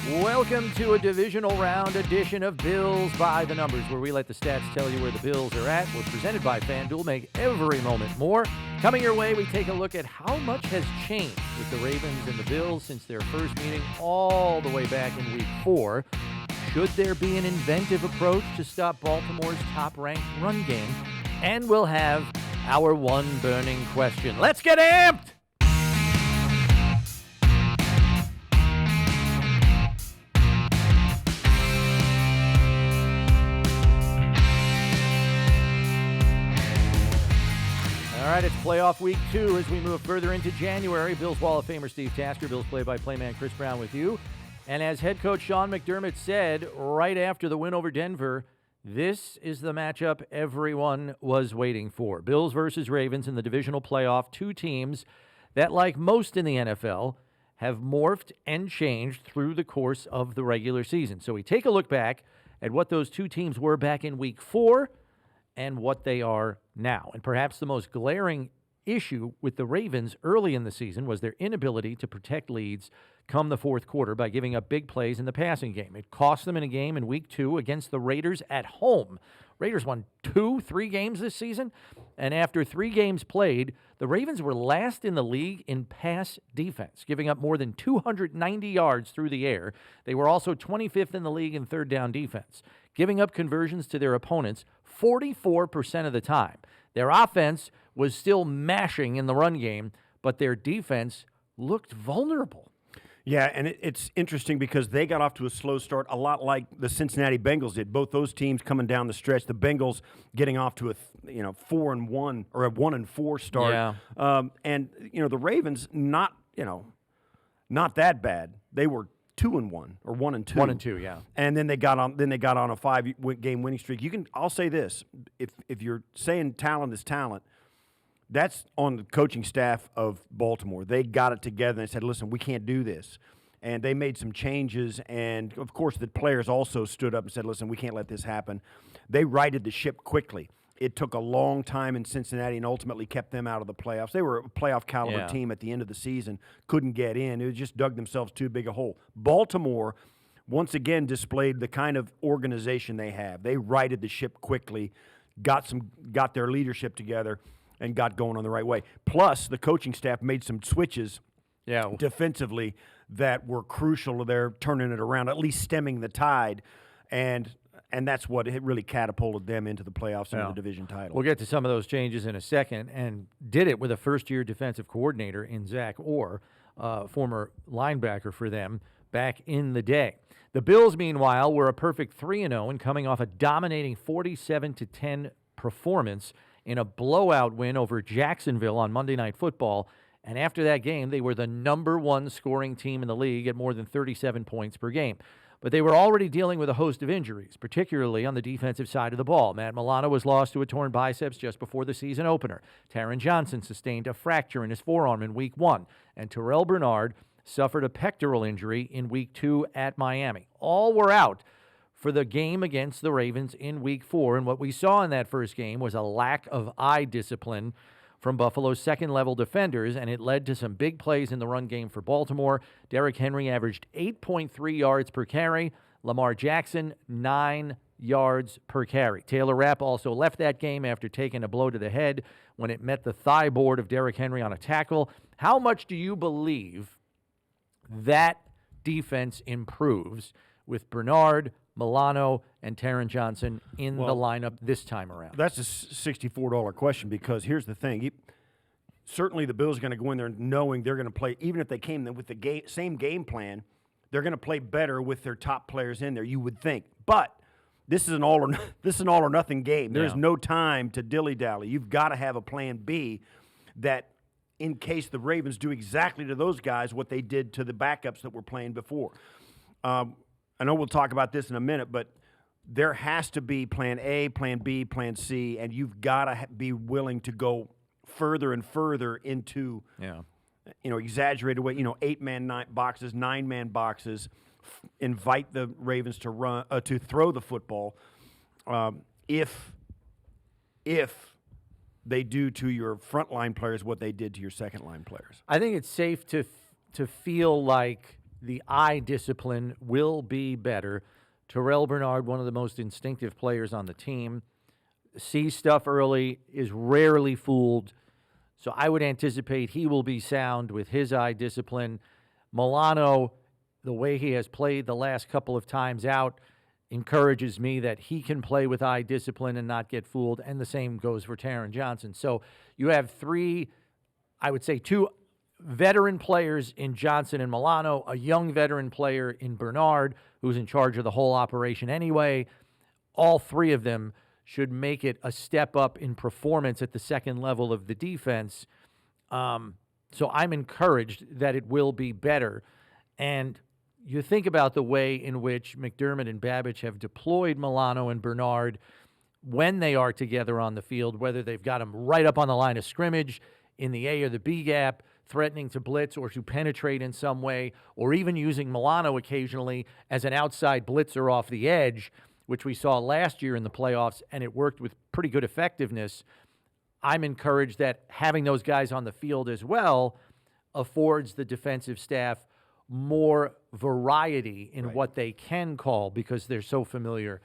Welcome to a divisional round edition of Bills by the Numbers, where we let the stats tell you where the Bills are at. We're presented by FanDuel. Make every moment more. Coming your way, we take a look at how much has changed with the Ravens and the Bills since their first meeting all the way back in Week 4. Should there be an inventive approach to stop Baltimore's top-ranked run game? And we'll have our one burning question. Let's get amped! All right, it's playoff week 2 as we move further into January. Bills Hall of Famer Steve Tasker, Bills play-by-play man Chris Brown with you. And as head coach Sean McDermott said right after the win over Denver, this is the matchup everyone was waiting for. Bills versus Ravens in the divisional playoff, two teams that, like most in the NFL, have morphed and changed through the course of the regular season. So we take a look back at what those two teams were back in Week 4 and what they are now. And perhaps the most glaring issue with the Ravens early in the season was their inability to protect leads come the fourth quarter by giving up big plays in the passing game. It cost them in a game in Week 2 against the Raiders at home. Raiders won 3 games this season, and after 3 games played, the Ravens were last in the league in pass defense, giving up more than 290 yards through the air. They were also 25th in the league in third down defense, giving up conversions to their opponents 44% of the time. Their offense was still mashing in the run game, but their defense looked vulnerable. Yeah, and it's interesting because they got off to a slow start, a lot like the Cincinnati Bengals did. Both those teams coming down the stretch. The Bengals getting off to a 4-1 or a 1-4 start. Yeah. And the Ravens not that bad. They were 2-1 or 1-2. 1-2, yeah. And then they got on a 5-game winning streak. I'll say this: if you're saying talent is talent, that's on the coaching staff of Baltimore. They got it together and said, listen, we can't do this. And they made some changes. And, of course, the players also stood up and said, listen, we can't let this happen. They righted the ship quickly. It took a long time in Cincinnati and ultimately kept them out of the playoffs. They were a playoff caliber team at the end of the season, couldn't get in. It just dug themselves too big a hole. Baltimore, once again, displayed the kind of organization they have. They righted the ship quickly, got their leadership together, and got going on the right way. Plus, the coaching staff made some switches defensively that were crucial to their turning it around, at least stemming the tide, and that's what it really catapulted them into the playoffs and the division title. We'll get to some of those changes in a second, and did it with a first-year defensive coordinator in Zach Orr, former linebacker for them back in the day. The Bills, meanwhile, were a perfect 3-0 and coming off a dominating 47-10 performance in a blowout win over Jacksonville on Monday Night Football. And after that game, they were the number 1 scoring team in the league at more than 37 points per game. But they were already dealing with a host of injuries, particularly on the defensive side of the ball. Matt Milano was lost to a torn biceps just before the season opener. Taron Johnson sustained a fracture in his forearm in Week 1. And Terrel Bernard suffered a pectoral injury in Week 2 at Miami. All were out for the game against the Ravens in Week 4. And what we saw in that first game was a lack of eye discipline from Buffalo's second-level defenders, and it led to some big plays in the run game for Baltimore. Derrick Henry averaged 8.3 yards per carry. Lamar Jackson, 9 yards per carry. Taylor Rapp also left that game after taking a blow to the head when it met the thigh board of Derrick Henry on a tackle. How much do you believe that defense improves with Bernard, Milano, and Taron Johnson in the lineup this time around? That's a $64 question because here's the thing. Certainly the Bills are going to go in there knowing they're going to play, even if they came in with the same game plan, they're going to play better with their top players in there, you would think. But this is an all or nothing game. There's no time to dilly-dally. You've got to have a plan B that in case the Ravens do exactly to those guys what they did to the backups that were playing before. I know we'll talk about this in a minute, but there has to be plan A, plan B, plan C, and you've got to be willing to go further and further into, exaggerated way, 8-man boxes, 9-man boxes, invite the Ravens to run, to throw the football, if they do to your frontline players what they did to your second-line players. I think it's safe to feel like the eye discipline will be better. Terrel Bernard, one of the most instinctive players on the team, sees stuff early, is rarely fooled. So I would anticipate he will be sound with his eye discipline. Milano, the way he has played the last couple of times out, encourages me that he can play with eye discipline and not get fooled, and the same goes for Taron Johnson. So you have three, I would say two veteran players in Johnson and Milano, a young veteran player in Bernard, who's in charge of the whole operation anyway. All three of them should make it a step up in performance at the second level of the defense. So I'm encouraged that it will be better. And you think about the way in which McDermott and Babbage have deployed Milano and Bernard when they are together on the field, whether they've got them right up on the line of scrimmage in the A or the B gap, threatening to blitz or to penetrate in some way, or even using Milano occasionally as an outside blitzer off the edge, which we saw last year in the playoffs, and it worked with pretty good effectiveness. I'm encouraged that having those guys on the field as well affords the defensive staff more variety in what they can call because they're so familiar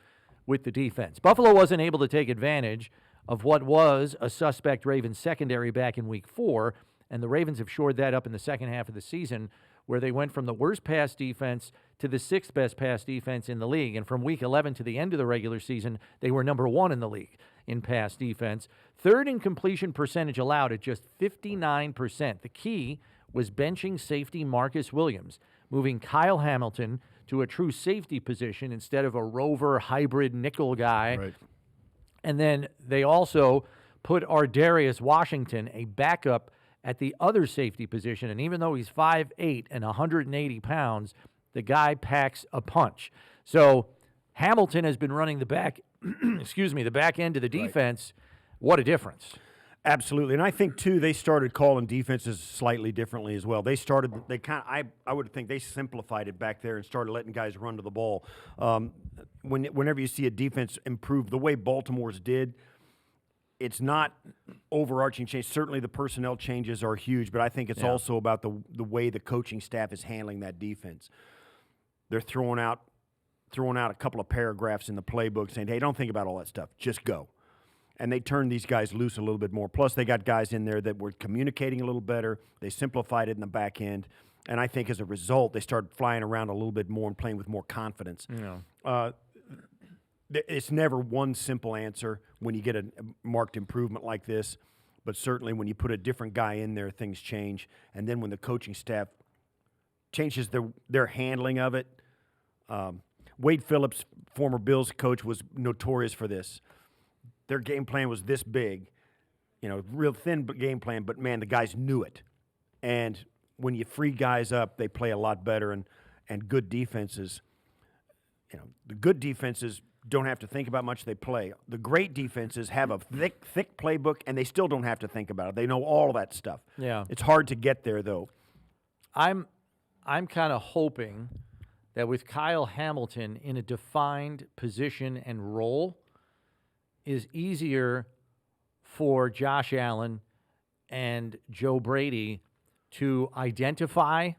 with the defense. Buffalo wasn't able to take advantage of what was a suspect Ravens secondary back in Week 4, and the Ravens have shored that up in the second half of the season, where they went from the worst pass defense to the sixth best pass defense in the league. And from Week 11 to the end of the regular season, they were number 1 in the league in pass defense. Third in completion percentage allowed at just 59%. The key was benching safety Marcus Williams, moving Kyle Hamilton to a true safety position instead of a rover hybrid nickel guy. Right. And then they also put Ardarius Washington, a backup, at the other safety position. And even though he's 5'8" and 180 pounds, the guy packs a punch. So Hamilton has been running the back, the back end of the defense. Right. What a difference. Absolutely. And I think, too, they started calling defenses slightly differently as well. I would think they simplified it back there and started letting guys run to the ball. Whenever you see a defense improve the way Baltimore's did, it's not overarching change. Certainly the personnel changes are huge, but I think it's also about the way the coaching staff is handling that defense. They're throwing out a couple of paragraphs in the playbook saying, hey, don't think about all that stuff. Just go. And they turned these guys loose a little bit more. Plus, they got guys in there that were communicating a little better. They simplified it in the back end. And I think as a result, they started flying around a little bit more and playing with more confidence. Yeah. It's never one simple answer when you get a marked improvement like this. But certainly when you put a different guy in there, things change. And then when the coaching staff changes their handling of it. Wade Phillips, former Bills coach, was notorious for this. Their game plan was this big, real thin game plan, but, man, the guys knew it. And when you free guys up, they play a lot better. And good defenses, the good defenses don't have to think about much. They play. The great defenses have a thick playbook, and they still don't have to think about it. They know all of that stuff. Yeah. It's hard to get there, though. I'm kind of hoping that with Kyle Hamilton in a defined position and role is easier for Josh Allen and Joe Brady to identify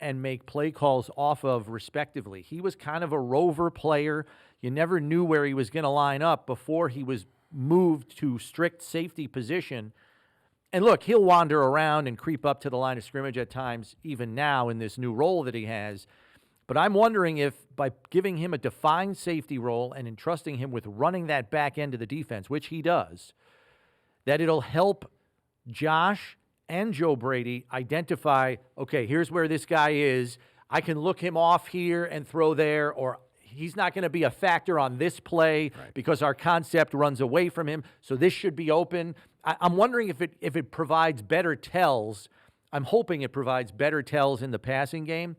and make play calls off of respectively. He was kind of a rover player. You never knew where he was going to line up before he was moved to strict safety position. And look, he'll wander around and creep up to the line of scrimmage at times, even now in this new role that he has. But I'm wondering if by giving him a defined safety role and entrusting him with running that back end of the defense, which he does, that it'll help Josh and Joe Brady identify, okay, here's where this guy is. I can look him off here and throw there, or he's not going to be a factor on this play because our concept runs away from him, so this should be open. I'm wondering if it provides better tells. I'm hoping it provides better tells in the passing game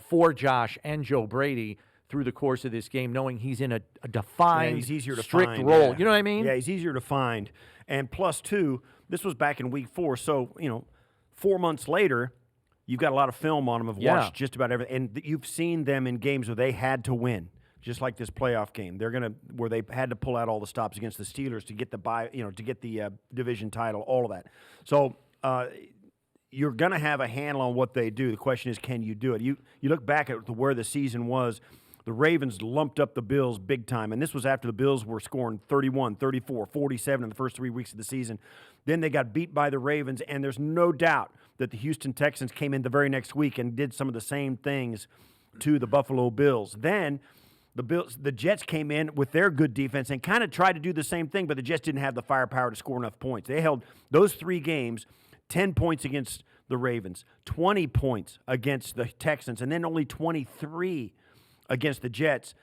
for Josh and Joe Brady through the course of this game, knowing he's in a defined, he's easier to strict find, role. Yeah. You know what I mean? Yeah, he's easier to find. And plus, too, this was back in Week 4, so, 4 months later, you've got a lot of film on them. Have watched just about everything. And you've seen them in games where they had to win, just like this playoff game. Where they had to pull out all the stops against the Steelers to get the division title, all of that. So you're going to have a handle on what they do. The question is, can you do it? You look back at where the season was. The Ravens lumped up the Bills big time, and this was after the Bills were scoring 31, 34, 47 in the first 3 weeks of the season. Then they got beat by the Ravens, and there's no doubt that the Houston Texans came in the very next week and did some of the same things to the Buffalo Bills. Then the Jets came in with their good defense and kind of tried to do the same thing, but the Jets didn't have the firepower to score enough points. They held those 3 games, 10 points against the Ravens, 20 points against the Texans, and then only 23 against the Jets.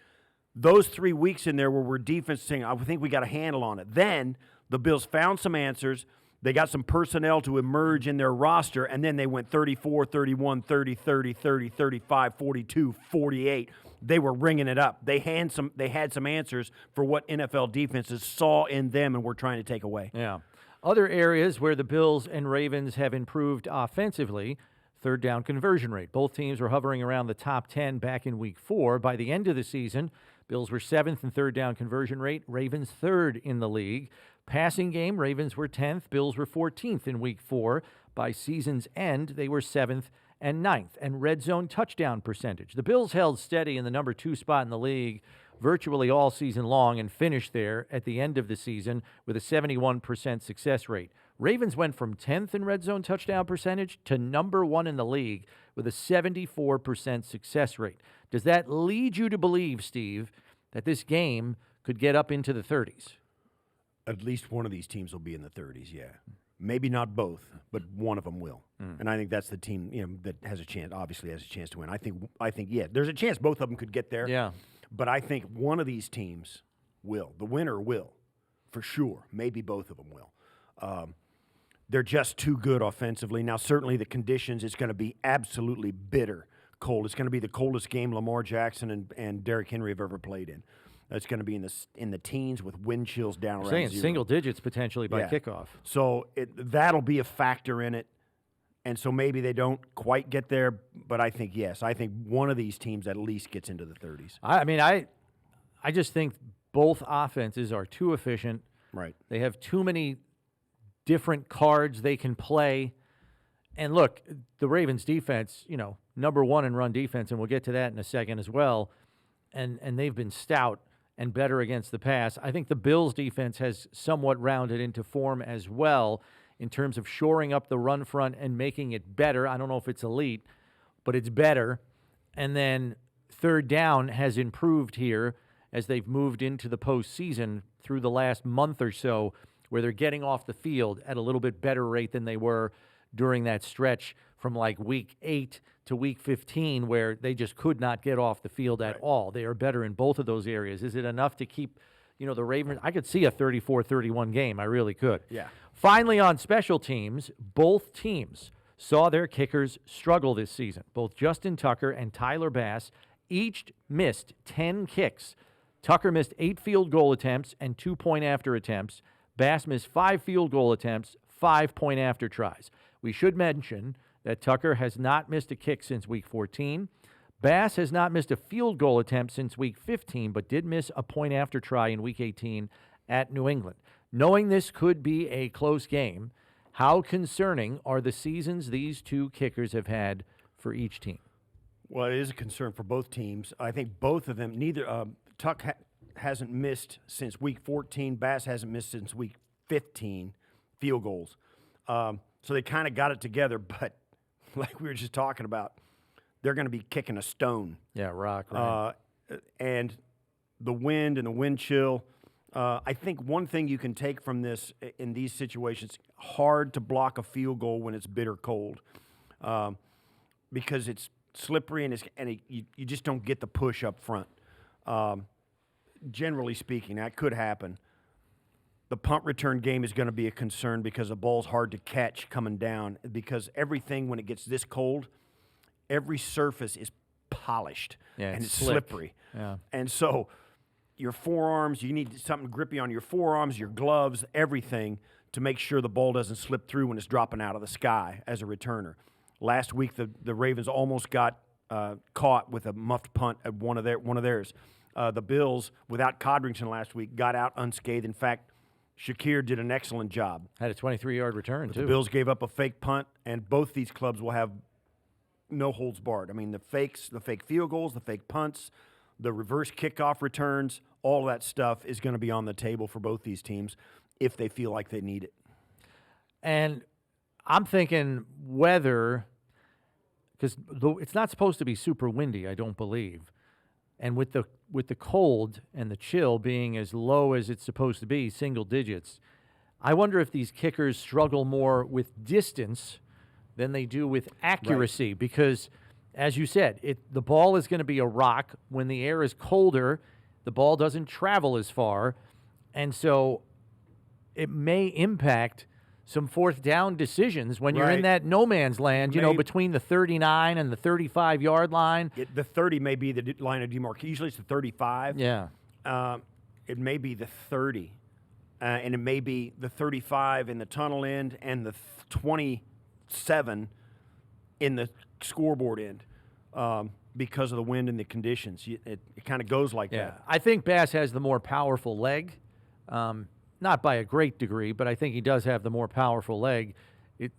Those 3 weeks in there were defense saying, I think we got a handle on it. Then the Bills found some answers. They got some personnel to emerge in their roster, and then they went 34, 31, 30, 30, 30, 35, 42, 48. They were ringing it up. They had some answers for what NFL defenses saw in them and were trying to take away. Yeah. Other areas where the Bills and Ravens have improved offensively, third down conversion rate. Both teams were hovering around the top 10 back in week 4. By the end of the season, Bills were 7th in third down conversion rate, Ravens 3rd in the league. Passing game, Ravens were 10th, Bills were 14th in week 4. By season's end, they were 7th and 9th. And red zone touchdown percentage. The Bills held steady in the number 2 spot in the league virtually all season long and finished there at the end of the season with a 71% success rate. Ravens went from 10th in red zone touchdown percentage to number 1 in the league with a 74% success rate. Does that lead you to believe, Steve, that this game could get up into the 30s? At least one of these teams will be in the 30s, yeah. Maybe not both, but one of them will. And I think that's the team, that has a chance, obviously has a chance to win. I think, yeah, there's a chance both of them could get there. Yeah. But I think one of these teams will. The winner will, for sure. Maybe both of them will. They're just too good offensively. Now, certainly the conditions, it's going to be absolutely bitter cold. It's going to be the coldest game Lamar Jackson and Derrick Henry have ever played in. It's going to be in the teens with wind chills down around saying 0. Single digits potentially by kickoff. So that'll be a factor in it. And so maybe they don't quite get there, but I think, yes, I think one of these teams at least gets into the 30s. I just think both offenses are too efficient. Right. They have too many different cards they can play. And look, the Ravens defense, number 1 in run defense, and we'll get to that in a second as well. And they've been stout and better against the pass. I think the Bills defense has somewhat rounded into form as well in terms of shoring up the run front and making it better. I don't know if it's elite, but it's better. And then third down has improved here as they've moved into the postseason through the last month or so, where they're getting off the field at a little bit better rate than they were during that stretch from like week 8 to week 15, where they just could not get off the field at all. They are better in both of those areas. Is it enough to keep, the Ravens? I could see a 34-31 game. I really could. Yeah. Finally, on special teams, both teams saw their kickers struggle this season. Both Justin Tucker and Tyler Bass each missed 10 kicks. Tucker missed 8 field goal attempts and 2 point-after attempts. Bass missed 5 field goal attempts, 5 point-after tries. We should mention that Tucker has not missed a kick since week 14. Bass has not missed a field goal attempt since week 15, but did miss a point-after try in week 18 at New England. Knowing this could be a close game, how concerning are the seasons these two kickers have had for each team? Well, it is a concern for both teams. I think both of them, Tuck hasn't missed since week 14. Bass hasn't missed since week 15 field goals. So they kind of got it together, but like we were just talking about, they're going to be kicking a stone. Yeah, rock, right. And the wind and the wind chill. I think one thing you can take from this in these situations, hard to block a field goal when it's bitter cold because it's slippery and you just don't get the push up front. Generally speaking, that could happen. The punt return game is going to be a concern because the ball's hard to catch coming down because everything, when it gets this cold, every surface is polished and it's slippery. Yeah. And so your forearms, you need something grippy on your forearms, your gloves, everything to make sure the ball doesn't slip through when it's dropping out of the sky as a returner. Last week, the Ravens almost got caught with a muffed punt at one of theirs. The Bills, without Codrington last week, got out unscathed. In fact, Shakir did an excellent job. Had a 23-yard return, But too. the Bills gave up a fake punt, and both these clubs will have no holds barred. I mean, the fake field goals, the fake punts, the reverse kickoff returns, all of that stuff is going to be on the table for both these teams if they feel like they need it. And I'm thinking weather, because it's not supposed to be super windy, I don't believe. And with the cold and the chill being as low as it's supposed to be, single digits, I wonder if these kickers struggle more with distance than they do with accuracy. Right. Because, as you said, the ball is going to be a rock. When the air is colder, the ball doesn't travel as far. And so it may impact some fourth down decisions when you're in that no man's land, between the 39 and the 35-yard line. The 30 may be the line of demarcation. Usually it's the 35. Yeah. It may be the 30. And it may be the 35 in the tunnel end and the 27 in the scoreboard end because of the wind and the conditions. It kind of goes like that. I think Bass has the more powerful leg. Not by a great degree, but I think he does have the more powerful leg.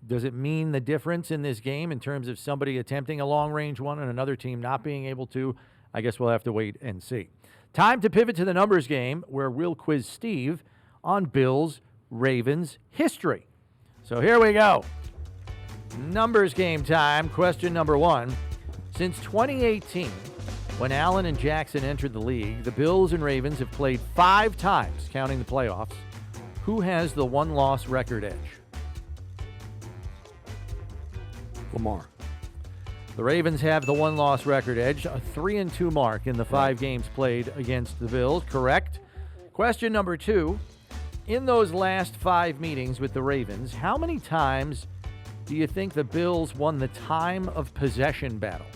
Does it mean the difference in this game in terms of somebody attempting a long-range one and another team not being able to? I guess we'll have to wait and see. Time to pivot to the numbers game, where we'll quiz Steve on Bills-Ravens history. So here we go. Numbers game time. Question number 1. Since 2018, when Allen and Jackson entered the league, the Bills and Ravens have played 5 times, counting the playoffs. Who has the one-loss record edge? Lamar. The Ravens have the one-loss record edge, a 3-2 mark in the 5 games played against the Bills. Correct. Question number 2. In those last 5 meetings with the Ravens, how many times do you think the Bills won the time of possession battle?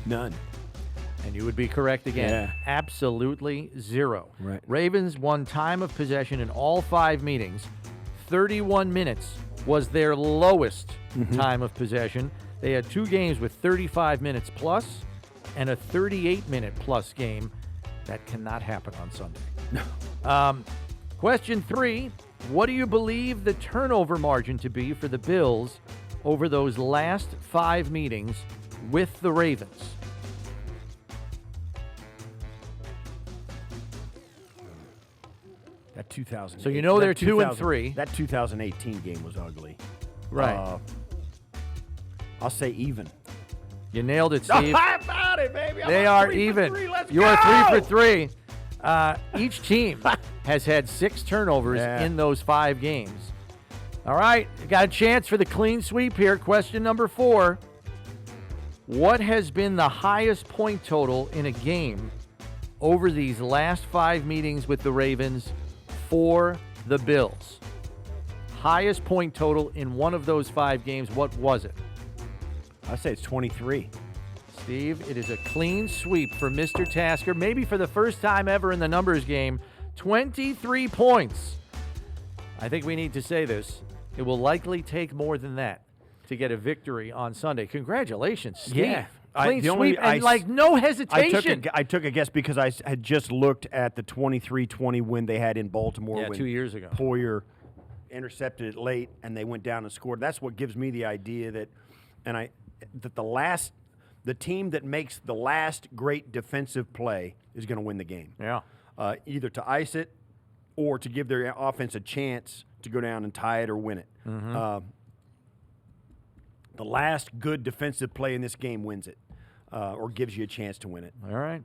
None. And you would be correct again. Yeah. Absolutely 0. Right. Ravens won time of possession in all 5 meetings. 31 minutes was their lowest time of possession. They had 2 games with 35 minutes plus and a 38-minute plus game. That cannot happen on Sunday. No. Question 3. What do you believe the turnover margin to be for the Bills over those last 5 meetings with the Ravens? That 2000. So they're 2-3. That 2018 game was ugly. Right. I'll say even. You nailed it, Steve. How about it, baby? They are even. You are 3 for 3. Each team has had 6 turnovers in those 5 games. All right, you got a chance for the clean sweep here. Question number 4. What has been the highest point total in a game over these last 5 meetings with the Ravens for the Bills? Highest point total in one of those 5 games, what was it? I say it's 23. Steve, it is a clean sweep for Mr. Tasker, maybe for the first time ever in the numbers game. 23 points. I think we need to say this. It will likely take more than that to get a victory on Sunday. Congratulations, Steve. Yeah. Clean sweep and no hesitation. I took a guess because I had just looked at the 23-20 win they had in Baltimore. Yeah, when 2 years ago. Poyer intercepted it late and they went down and scored. That's what gives me the idea that the team that makes the last great defensive play is going to win the game. Yeah. Either to ice it or to give their offense a chance to go down and tie it or win it. The last good defensive play in this game wins it or gives you a chance to win it. All right.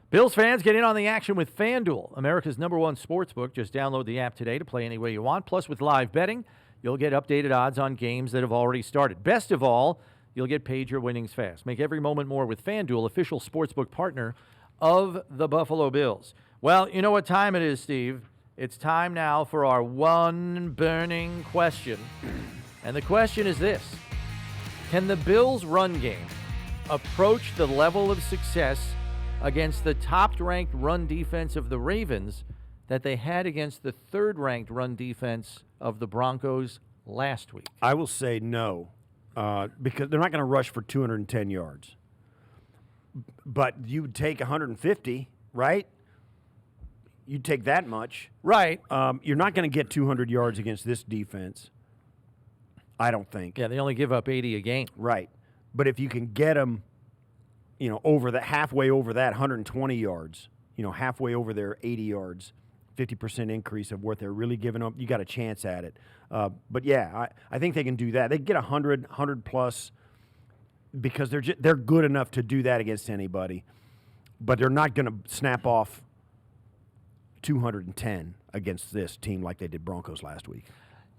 Bills fans, get in on the action with FanDuel, America's #1 sportsbook. Just download the app today to play any way you want. Plus, with live betting, you'll get updated odds on games that have already started. Best of all, you'll get paid your winnings fast. Make every moment more with FanDuel, official sportsbook partner of the Buffalo Bills. Well, you know what time it is, Steve. It's time now for our one burning question. And the question is this. Can the Bills' run game approach the level of success against the top-ranked run defense of the Ravens that they had against the third-ranked run defense of the Broncos last week? I will say no, because they're not going to rush for 210 yards. But you would take 150, right? you take that much. Right. You're not going to get 200 yards against this defense, I don't think. Yeah, they only give up 80 a game. Right. But if you can get them, over that, halfway over that, 120 yards, halfway over their 80 yards, 50% increase of what they're really giving up, you got a chance at it. But yeah, I think they can do that. They get 100 plus because they're good enough to do that against anybody. But they're not going to snap off 210 against this team like they did Broncos last week.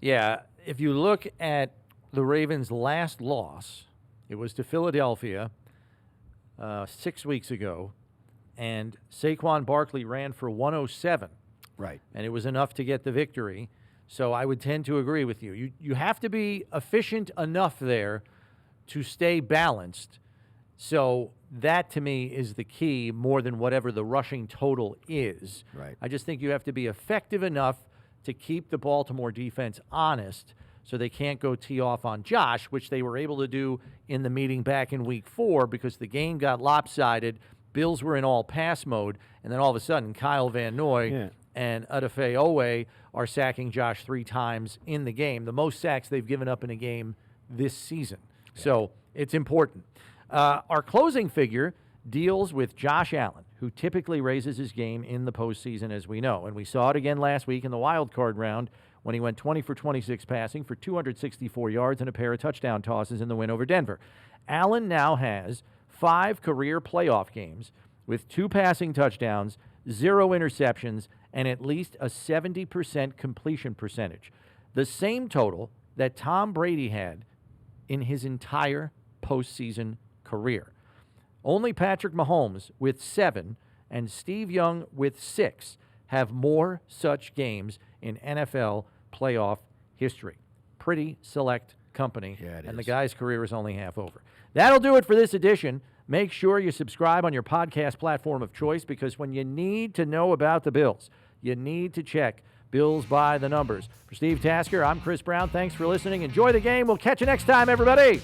Yeah, if you look at the Ravens' last loss, it was to Philadelphia 6 weeks ago, and Saquon Barkley ran for 107. Right. And it was enough to get the victory. So I would tend to agree with you. You have to be efficient enough there to stay balanced. So that, to me, is the key more than whatever the rushing total is. Right. I just think you have to be effective enough to keep the Baltimore defense honest so they can't go tee off on Josh, which they were able to do in the meeting back in week 4 because the game got lopsided. Bills were in all pass mode, and then all of a sudden Kyle Van Noy and Odafe Owe are sacking Josh 3 times in the game, the most sacks they've given up in a game this season. Yeah. So it's important. Our closing figure deals with Josh Allen, who typically raises his game in the postseason, as we know. And we saw it again last week in the wild card round when he went 20 for 26 passing for 264 yards and a pair of touchdown tosses in the win over Denver. Allen now has 5 career playoff games with 2 passing touchdowns, 0 interceptions, and at least a 70% completion percentage. The same total that Tom Brady had in his entire postseason career. Only Patrick Mahomes with 7 and Steve Young with 6 have more such games in NFL playoff history. Pretty select company, and the guy's career is only half over. That'll do it for this edition. Make sure you subscribe on your podcast platform of choice because when you need to know about the Bills, you need to check Bills by the Numbers. For Steve Tasker, I'm Chris Brown. Thanks for listening. Enjoy the game. We'll catch you next time, everybody.